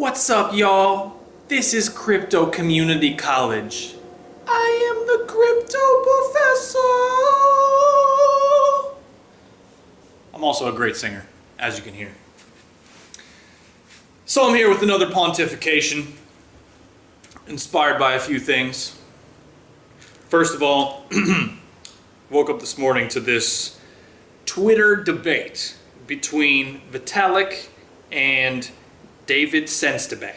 What's up, y'all? This is Crypto Community College. I am the Crypto Professor. I'm also a great singer, as you can hear. So I'm here with another Pontification, inspired by a few things. First of all, woke up this morning to this Twitter debate between Vitalik and David Sønstebø.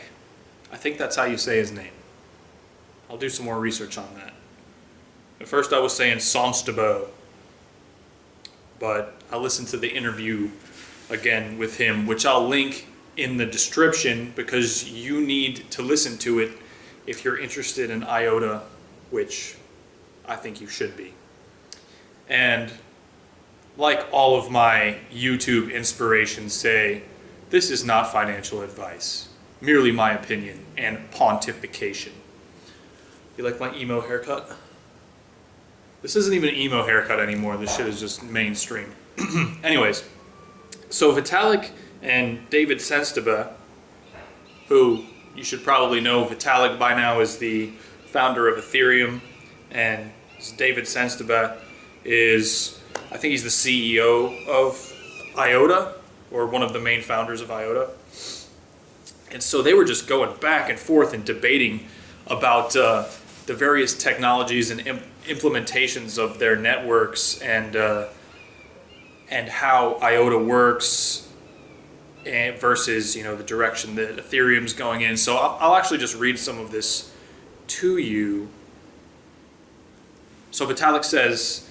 I think that's how you say his name. I'll do some more research on that. At first I was saying Sønstebø, but I listened to the interview again with him, which I'll link in the description because you need to listen to it if you're interested in IOTA, which I think you should be. And like all of my YouTube inspirations say, this is not financial advice, merely my opinion and pontification. You like my emo haircut? This isn't even an emo haircut anymore. This shit is just mainstream. Anyways, so Vitalik and David Sønstebø, who you should probably know, Vitalik by now is the founder of Ethereum, and David Sønstebø is, I think he's the CEO of IOTA, or one of the main founders of IOTA. And so they were just going back and forth and debating about the various technologies and implementations of their networks and how IOTA works and versus the direction that Ethereum's going in. So I'll actually just read some of this to you. So Vitalik says,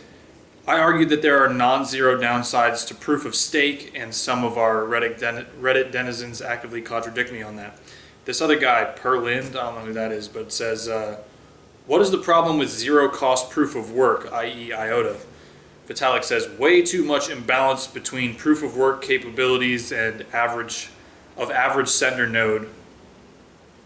I argue that there are non-zero downsides to proof of stake, and some of our Reddit denizens actively contradict me on that. This other guy, Perlind, I don't know who that is, but says, what is the problem with zero-cost proof of work, i.e. IOTA? Vitalik says, way too much imbalance between proof of work capabilities and average sender node,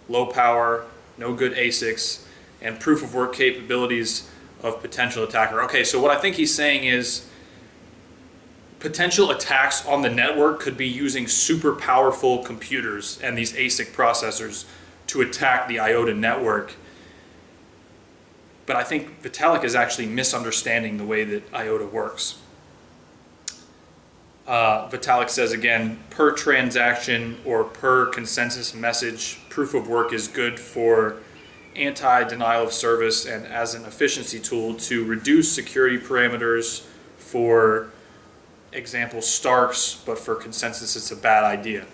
low power, no good ASICs, and proof of work capabilities of potential attacker. Okay, so what I think he's saying is potential attacks on the network could be using super powerful computers and these ASIC processors to attack the IOTA network. But I think Vitalik is actually misunderstanding the way that IOTA works. Vitalik says again, per transaction or per consensus message, proof of work is good for anti-denial of service and as an efficiency tool to reduce security parameters. For example, Starks, but for consensus it's a bad idea.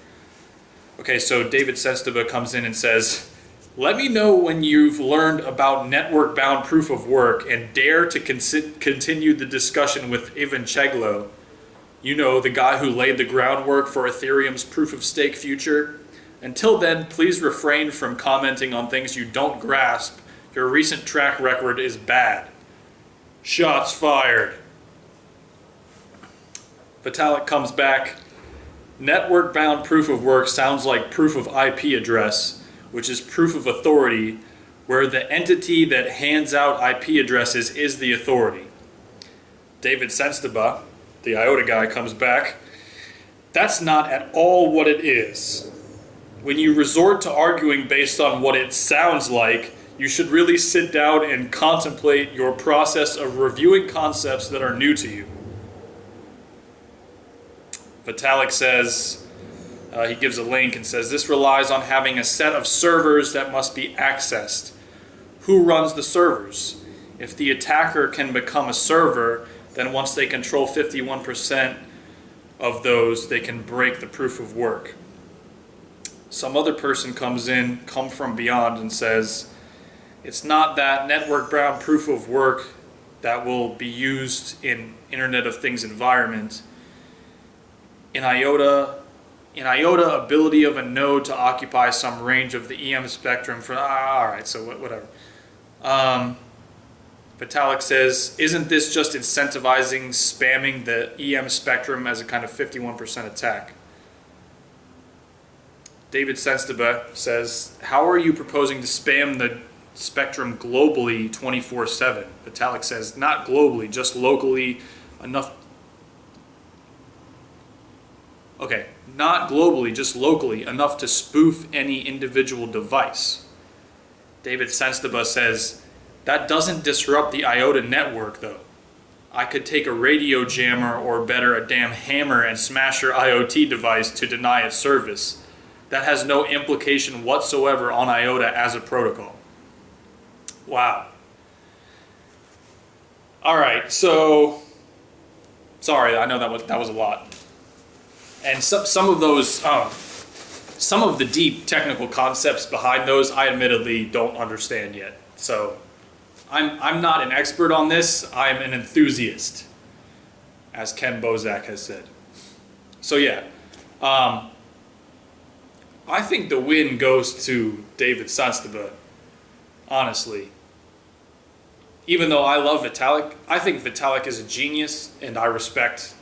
Okay, so David Sønstebø comes in and says, let me know when you've learned about network-bound proof of work and dare to continue the discussion with Ivan Cheglo, the guy who laid the groundwork for Ethereum's proof of stake future. Until then, please refrain from commenting on things you don't grasp. Your recent track record is bad. Shots fired. Vitalik comes back. Network-bound proof of work sounds like proof of IP address, which is proof of authority, where the entity that hands out IP addresses is the authority. David Sønstebø, the IOTA guy, comes back. That's not at all what it is. When you resort to arguing based on what it sounds like, you should really sit down and contemplate your process of reviewing concepts that are new to you. Vitalik says, he gives a link and says, this relies on having a set of servers that must be accessed. Who runs the servers? If the attacker can become a server, then once they control 51% of those, they can break the proof of work. Some other person comes from beyond and says, it's not that network-bound proof of work that will be used in Internet of Things environment. In IOTA, ability of a node to occupy some range of the EM spectrum for, alright, so whatever. Vitalik says, isn't this just incentivizing spamming the EM spectrum as a kind of 51% attack? David Sønstebø says, how are you proposing to spam the spectrum globally 24/7? Vitalik says, not globally, just locally enough. Okay, not globally, just locally, enough to spoof any individual device. David Sønstebø says, that doesn't disrupt the IOTA network though. I could take a radio jammer or better a damn hammer and smash your IoT device to deny its service. That has no implication whatsoever on IOTA as a protocol. Wow. All right, so sorry, I know that was a lot. And some of those, some of the deep technical concepts behind those, I admittedly don't understand yet. So I'm not an expert on this. I'm an enthusiast, as Ken Bozak has said. So yeah, I think the win goes to David Sønstebø, honestly. Even though I love Vitalik, I think Vitalik is a genius, and I respect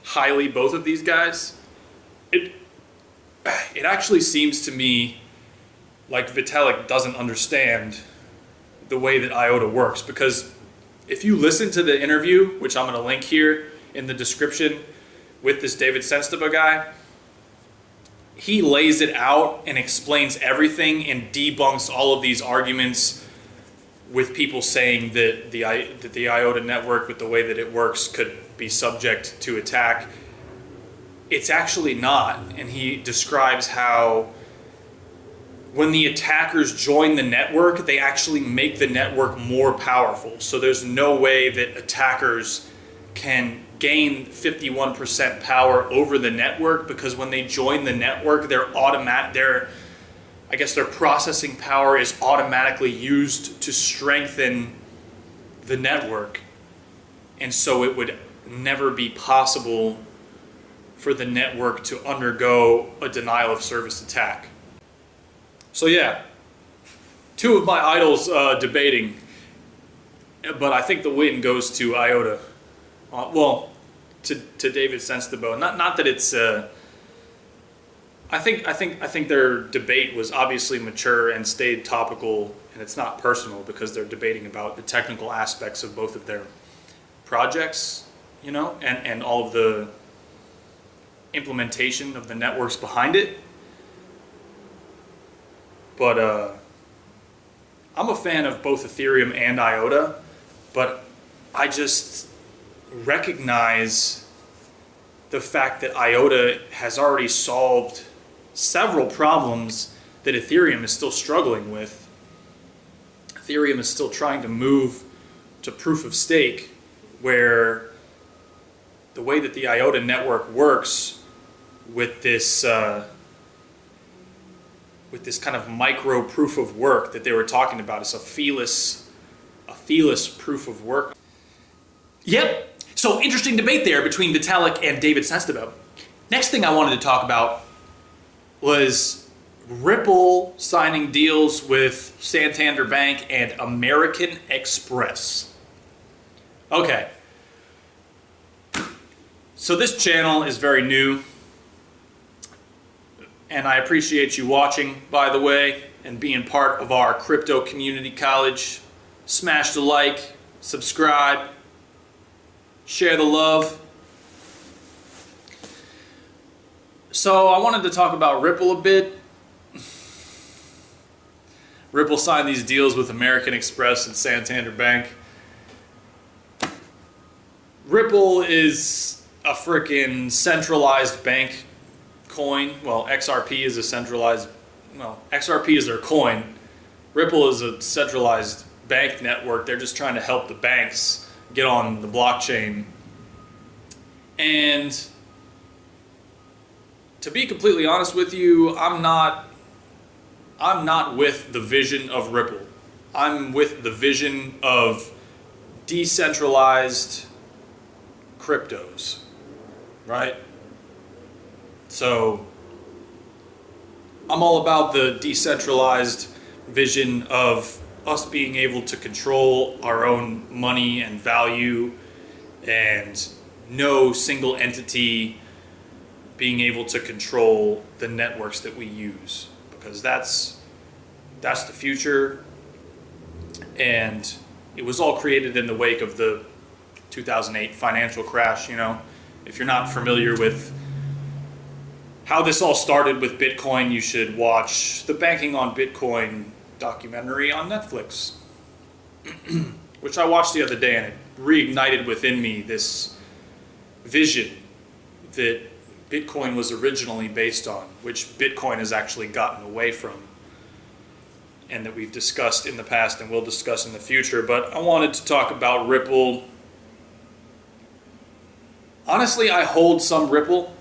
highly both of these guys. It actually seems to me like Vitalik doesn't understand the way that IOTA works, because if you listen to the interview, which I'm going to link here in the description with this David Sønstebø guy, he lays it out and explains everything and debunks all of these arguments with people saying that the IOTA network, with the way that it works, could be subject to attack. It's actually not. And he describes how when the attackers join the network, they actually make the network more powerful. So there's no way that attackers can gain 51% power over the network, because when they join the network, their processing power is automatically used to strengthen the network. And so it would never be possible for the network to undergo a denial of service attack. So yeah, two of my idols debating, but I think the win goes to IOTA. To David Sønstebø. Not that it's. I think their debate was obviously mature and stayed topical, and it's not personal, because they're debating about the technical aspects of both of their projects, and all of the implementation of the networks behind it. But I'm a fan of both Ethereum and IOTA, but I just recognize the fact that IOTA has already solved several problems that Ethereum is still struggling with. Ethereum is still trying to move to proof of stake, where the way that the IOTA network works with this kind of micro proof of work that they were talking about is a feeless proof of work. Yep. So interesting debate there between Vitalik and David Sønstebø. Next thing I wanted to talk about was Ripple signing deals with Santander Bank and American Express. Okay. So this channel is very new, and I appreciate you watching, by the way, and being part of our crypto community college. Smash the like, subscribe, share the love. So I wanted to talk about Ripple a bit. Ripple signed these deals with American Express and Santander Bank. Ripple is a frickin' centralized bank coin. Well, XRP is XRP is their coin. Ripple is a centralized bank network. They're just trying to help the banks get on the blockchain. And to be completely honest with you, I'm not with the vision of Ripple. I'm with the vision of decentralized cryptos, right? So I'm all about the decentralized vision of us being able to control our own money and value, and no single entity being able to control the networks that we use, because that's the future. And it was all created in the wake of the 2008 financial crash. If you're not familiar with how this all started with Bitcoin, you should watch the Banking on Bitcoin documentary on Netflix, which I watched the other day, and it reignited within me this vision that Bitcoin was originally based on, which Bitcoin has actually gotten away from, and that we've discussed in the past and will discuss in the future. But I wanted to talk about Ripple. Honestly, I hold some Ripple,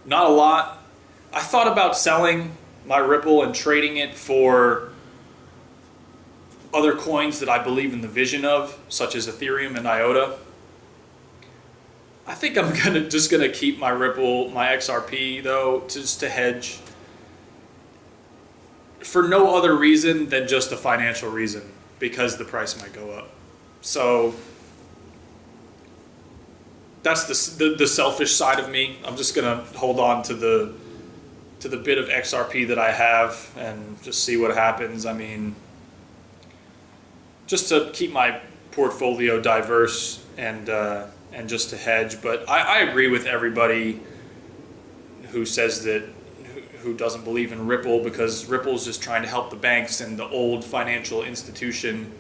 not a lot. I thought about selling my Ripple and trading it for other coins that I believe in the vision of, such as Ethereum and IOTA. I think I'm just gonna keep my Ripple, my XRP though, just to hedge, for no other reason than just a financial reason, because the price might go up. So that's the selfish side of me. I'm just gonna hold on to the bit of XRP that I have and just see what happens. I mean, just to keep my portfolio diverse and just to hedge. But I agree with everybody who says that, who doesn't believe in Ripple, because Ripple's just trying to help the banks and the old financial institution.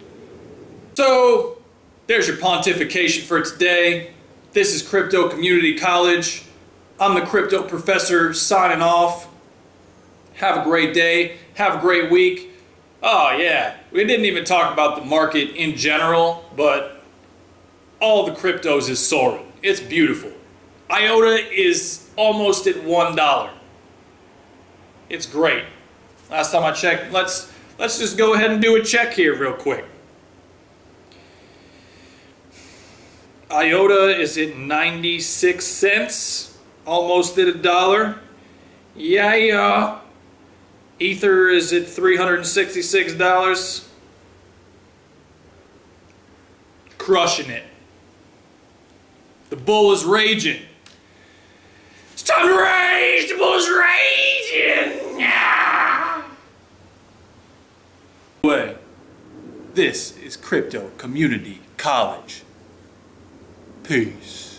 So there's your pontification for today. This is Crypto Community College. I'm the crypto professor signing off. Have a great day. Have a great week. Oh yeah, we didn't even talk about the market in general, but all the cryptos is soaring. It's beautiful. IOTA is almost at $1. It's great. Last time I checked, let's just go ahead and do a check here real quick. IOTA is at 96 cents, almost at $1. Yeah. Ether is at $366. Crushing it. The bull is raging. It's time to rage! The bull is raging! Yeah. Anyway, this is Crypto Community College. Peace.